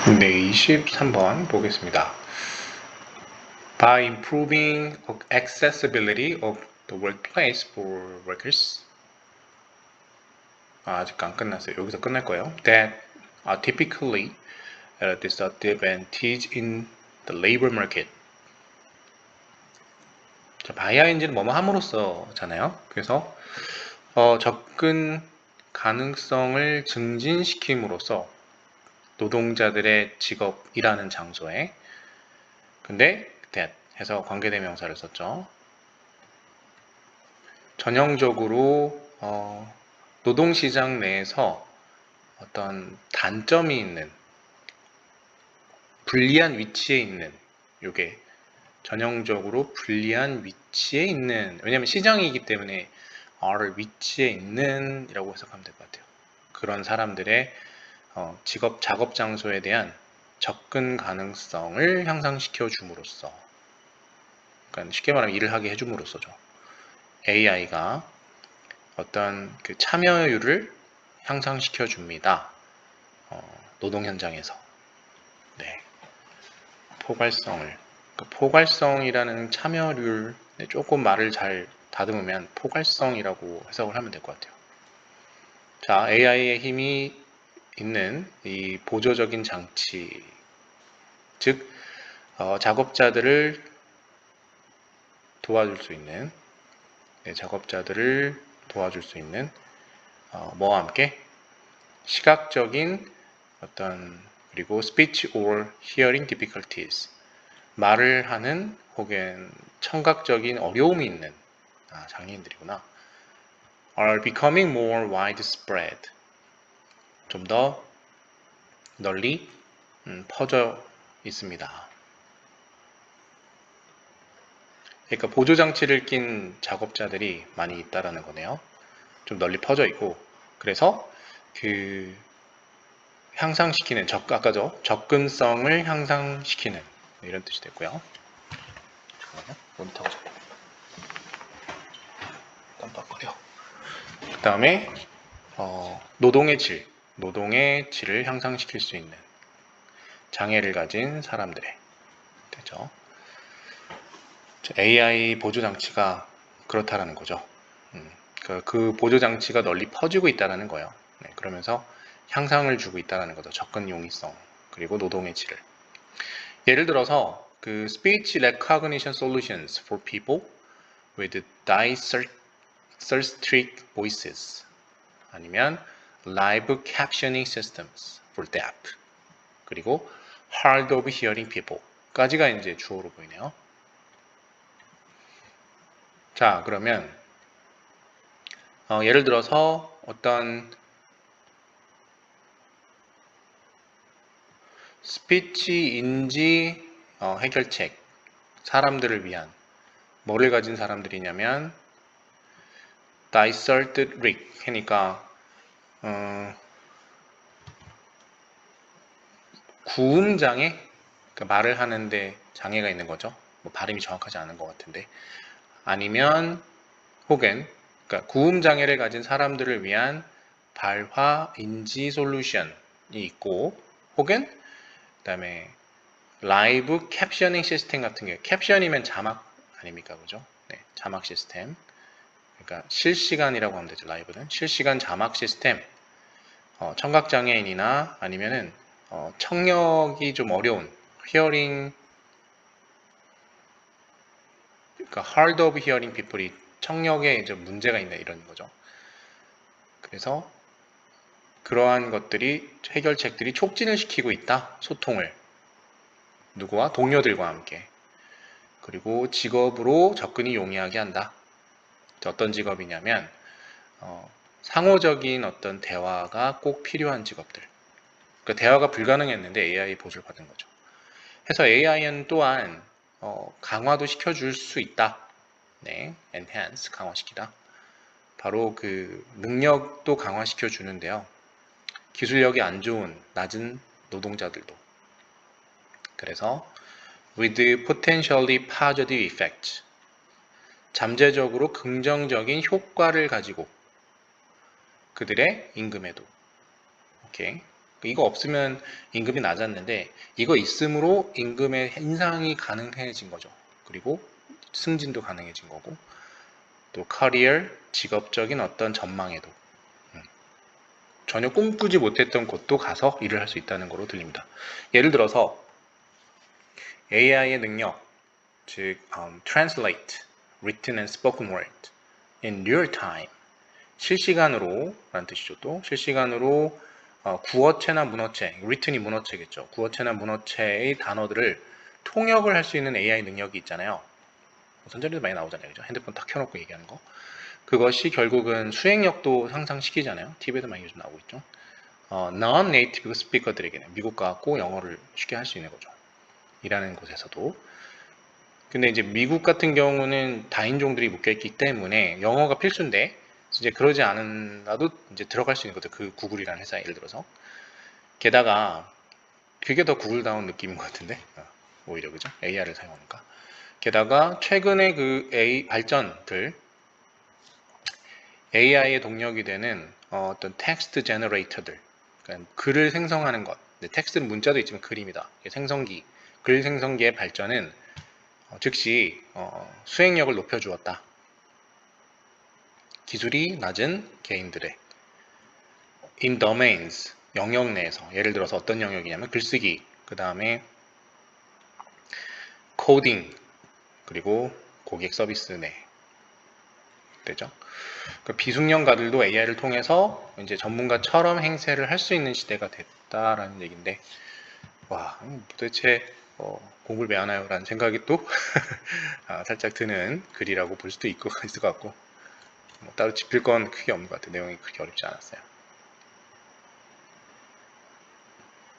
네, 23번 보겠습니다. By improving accessibility of the workplace for workers. 아직 안 끝났어요. 여기서 끝날 거예요. That are typically disadvantaged in the labor market. 자, by인지는 뭐뭐 함으로써잖아요. 그래서 접근 가능성을 증진시킴으로써 노동자들의 직업, 일하는 장소에 근데 that 해서 관계대명사를 썼죠. 전형적으로 노동시장 내에서 어떤 단점이 있는 불리한 위치에 있는 요게 전형적으로 불리한 위치에 있는 왜냐하면 시장이기 때문에 위치에 있는 이라고 해석하면 될 것 같아요. 그런 사람들의 직업 작업 장소에 대한 접근 가능성을 향상시켜 줌으로써 그러니까 쉽게 말하면 일을 하게 해줌으로써죠. AI가 어떤 그 참여율을 향상시켜 줍니다. 노동 현장에서. 네. 포괄성이라는 참여율 조금 말을 잘 다듬으면 포괄성이라고 해석을 하면 될 것 같아요. 자, AI의 힘이 있는 이 보조적인 장치, 즉 작업자들을 도와줄 수 있는 뭐와 함께 시각적인 어떤 그리고 speech or hearing difficulties 말을 하는 혹은 청각적인 어려움이 있는 장애인들이구나. are becoming more widespread 좀 더 널리 퍼져 있습니다. 그러니까 보조장치를 낀 작업자들이 많이 있다라는 거네요. 좀 널리 퍼져 있고 그래서 그 향상시키는 아까죠 접근성을 향상시키는 이런 뜻이 됐고요. 잠깐만요. 모니터가 자꾸 깜빡거려. 그 다음에 노동의 질을 향상시킬 수 있는 장애를 가진 사람들의 되죠. AI 보조장치가 그렇다라는 거죠. 그 보조장치가 널리 퍼지고 있다는 거예요. 네, 그러면서 향상을 주고 있다는 거죠. 접근 용이성 그리고 노동의 질을. 예를 들어서 그 Speech Recognition Solutions for People with Dysarthric Voices 아니면 Live Captioning Systems for Deaf 그리고 Hard of Hearing People까지가 이제 주어로 보이네요. 자, 그러면 예를 들어서 어떤 스피치 인지 해결책 사람들을 위한 뭐를 가진 사람들이냐면 Dysarthric 하니까 구음장애 그러니까 말을 하는데 장애가 있는 거죠. 뭐 발음이 정확하지 않은 것 같은데 아니면 혹은 그러니까 구음 장애를 가진 사람들을 위한 발화 인지 솔루션이 있고 혹은 그다음에 라이브 캡셔닝 시스템 같은 게 캡션이면 자막 아닙니까 그죠? 네, 자막 시스템 그러니까 실시간이라고 하면 되죠. 라이브는 실시간 자막 시스템 청각 장애인이나 아니면은 청력이 좀 어려운 히어링 그러니까 hard of hearing people이 청력에 이제 문제가 있는 이런 거죠. 그래서 그러한 것들이 해결책들이 촉진을 시키고 있다. 소통을 누구와 동료들과 함께 그리고 직업으로 접근이 용이하게 한다. 어떤 직업이냐면 상호적인 어떤 대화가 꼭 필요한 직업들. 그러니까 대화가 불가능했는데 AI 보조를 받은 거죠. 해서 AI는 또한 강화도 시켜줄 수 있다. 네, enhance 강화시키다. 바로 그 능력도 강화시켜 주는데요. 기술력이 안 좋은 낮은 노동자들도. 그래서 with potentially positive effect. 잠재적으로 긍정적인 효과를 가지고 그들의 임금에도. 오케이. 이거 없으면 임금이 낮았는데 이거 있음으로 임금의 인상이 가능해진 거죠. 그리고 승진도 가능해진 거고 또 커리어, 직업적인 어떤 전망에도 전혀 꿈꾸지 못했던 곳도 가서 일을 할 수 있다는 거로 들립니다. 예를 들어서 AI의 능력, 즉 translate written and spoken word in real time 실시간으로 라는 뜻이죠. 또 실시간으로 구어체나 문어체, written이 문어체겠죠. 구어체나 문어체의 단어들을 통역을 할 수 있는 AI 능력이 있잖아요. 선전에도 많이 나오잖아요. 그죠? 핸드폰 딱 켜놓고 얘기하는 거. 그것이 결국은 수행력도 상상시키잖아요. TV에도 많이 요즘 나오고 있죠. non-native 스피커들에게는 미국 가고 영어를 쉽게 할 수 있는 거죠. 일하는 곳에서도. 근데 이제 미국 같은 경우는 다인종들이 묶여있기 때문에 영어가 필수인데 이제 그러지 않아도 이제 들어갈 수 있는 거죠. 그 구글이라는 회사 예를 들어서. 게다가 그게 더 구글다운 느낌인 것 같은데 오히려 그죠? AI를 사용하니까. 게다가 최근에 그 AI 발전들 AI의 동력이 되는 어떤 텍스트 제너레이터들 그러니까 글을 생성하는 것 텍스트는 문자도 있지만 글입니다. 생성기, 글 생성기의 발전은 즉시 수행력을 높여주었다. 기술이 낮은 개인들의 in domains 영역 내에서 예를 들어서 어떤 영역이냐면 글쓰기, 그 다음에 코딩, 그리고 고객 서비스 내 되죠. 그 비숙련가들도 AI를 통해서 이제 전문가처럼 행세를 할 수 있는 시대가 됐다라는 얘기인데, 와, 도대체 공부를 왜 하나요? 라는 생각이 또 살짝 드는 글이라고 볼 수도 있을 것 같고, 뭐 따로 짚을 건 크게 없는 것 같아요. 내용이 그렇게 어렵지 않았어요.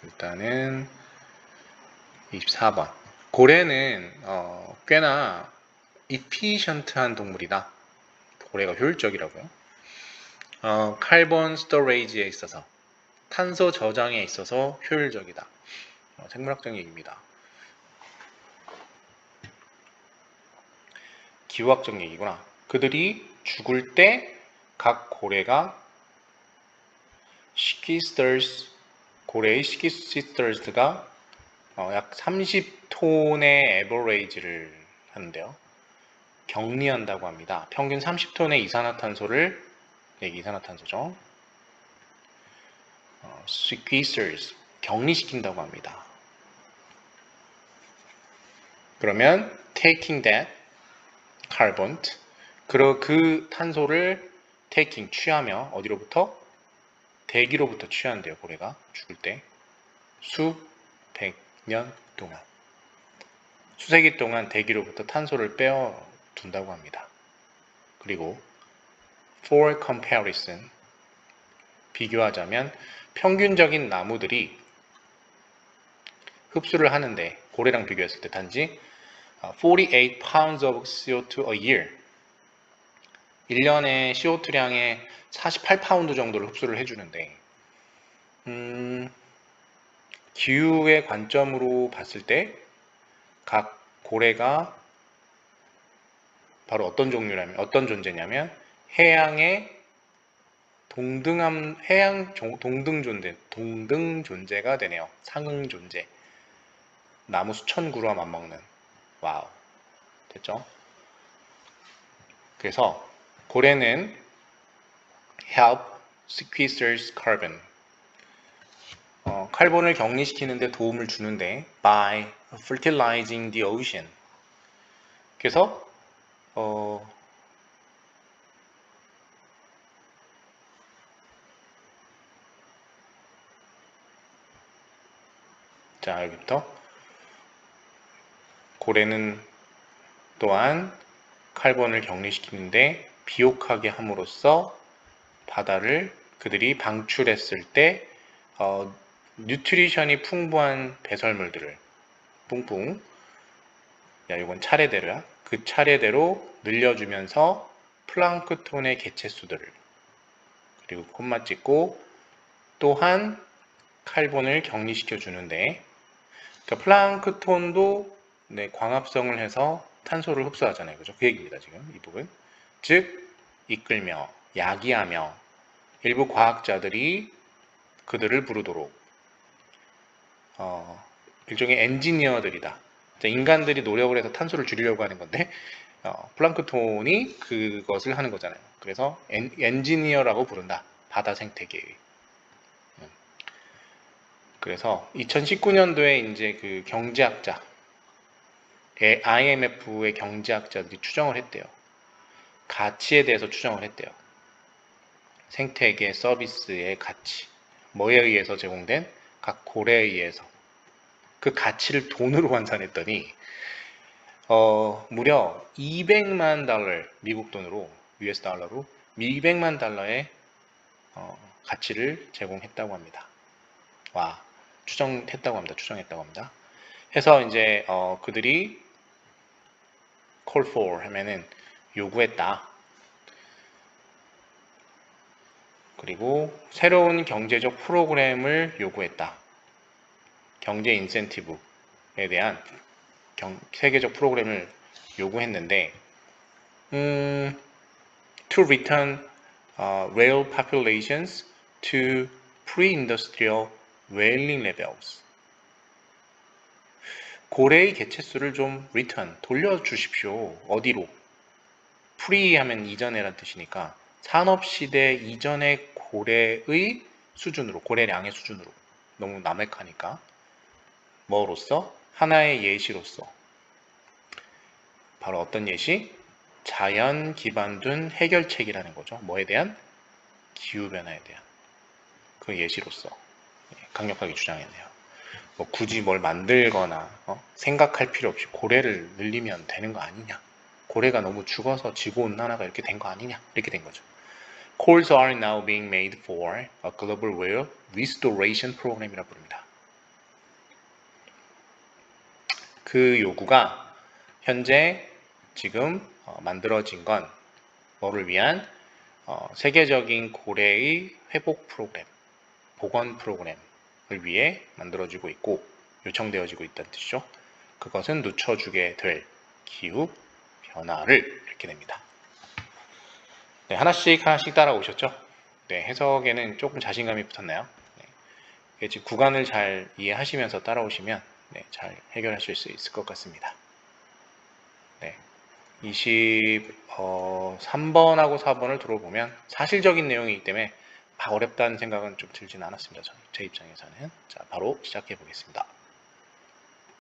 일단은 24번. 고래는 꽤나 efficient한 동물이다. 고래가 효율적이라고요. 카본 스토레이지에 있어서 탄소 저장에 있어서 효율적이다. 생물학적 얘기입니다. 기후학적 얘기구나. 그들이 죽을 때 각 고래가 고래의 시키스터스가 약 30톤의 에버레이지를 하는데요. 격리한다고 합니다. 평균 30톤의 이산화탄소를 이산화탄소죠. sequesters 격리시킨다고 합니다. 그러면 taking that carbon 그 탄소를 taking 취하며 어디로부터? 대기로부터 취한대요. 고래가 죽을 때 수백 년 동안 수세기 동안 대기로부터 탄소를 빼어 둔다고 합니다. 그리고 for comparison 비교하자면 평균적인 나무들이 흡수를 하는데 고래랑 비교했을 때 단지 48 pounds of CO2 a year 1년에 CO2량의 48파운드 정도를 흡수를 해주는데 기후의 관점으로 봤을 때 각 고래가 바로 어떤 존재냐면 해양의 동등 존재가 되네요. 상응 존재. 나무 수천 그루와 맞먹는. 와우. 됐죠? 그래서 고래는 help sequesters carbon. 칼본을 격리시키는데 도움을 주는데 by fertilizing the ocean. 그래서 자 여기부터 고래는 또한 칼본을 격리시키는데 비옥하게 함으로써 바다를 그들이 방출했을 때 뉴트리션이 풍부한 배설물들을 뿡뿡 이건 차례대로야. 그 차례대로 늘려주면서 플랑크톤의 개체수들을 그리고 콤마 찍고 또한 칼본을 격리시켜 주는데 그러니까 플랑크톤도 광합성을 해서 탄소를 흡수하잖아요. 그죠? 그 얘기입니다. 지금 이 부분. 즉 이끌며 야기하며 일부 과학자들이 그들을 부르도록 일종의 엔지니어들이다. 인간들이 노력을 해서 탄소를 줄이려고 하는 건데 플랑크톤이 그것을 하는 거잖아요. 그래서 엔지니어라고 부른다. 바다 생태계의. 그래서 2019년도에 이제 그 경제학자, IMF의 경제학자들이 추정을 했대요. 가치에 대해서 추정을 했대요. 생태계 서비스의 가치. 뭐에 의해서 제공된? 각 고래에 의해서. 그 가치를 돈으로 환산했더니 무려 200만 달러, 미국 돈으로, US 달러로 200만 달러의 가치를 제공했다고 합니다. 와, 추정했다고 합니다. 해서 이제 그들이 call for 하면은 요구했다. 그리고 새로운 경제적 프로그램을 요구했다. 경제 인센티브에 대한 세계적 프로그램을 요구했는데 to return whale populations to pre-industrial whaling levels. 고래의 개체수를 좀 return, 돌려주십시오. 어디로? pre 하면 이전에란 뜻이니까 산업시대 이전의 고래의 수준으로, 고래량의 수준으로. 너무 남획하니까. 뭐로써? 하나의 예시로서. 바로 어떤 예시? 자연 기반둔 해결책이라는 거죠. 뭐에 대한? 기후변화에 대한. 그 예시로서 강력하게 주장했네요. 뭐 굳이 뭘 만들거나 생각할 필요 없이 고래를 늘리면 되는 거 아니냐. 고래가 너무 죽어서 지구온난화가 이렇게 된 거 아니냐. 이렇게 된 거죠. Calls are now being made for a global whale restoration program이라고 부릅니다. 그 요구가 현재 지금 만들어진 건 뭐를 위한 세계적인 고래의 회복 프로그램, 복원 프로그램을 위해 만들어지고 있고 요청되어지고 있다는 뜻이죠. 그것은 늦춰주게 될 기후 변화를 이렇게 됩니다. 네, 하나씩 따라오셨죠? 네, 해석에는 조금 자신감이 붙었나요? 네, 지금 구간을 잘 이해하시면서 따라오시면 네, 잘 해결하실 수 있을 것 같습니다. 네, 23번하고 4번을 들어보면 사실적인 내용이기 때문에 어렵다는 생각은 좀 들지는 않았습니다. 제 입장에서는. 자, 바로 시작해 보겠습니다.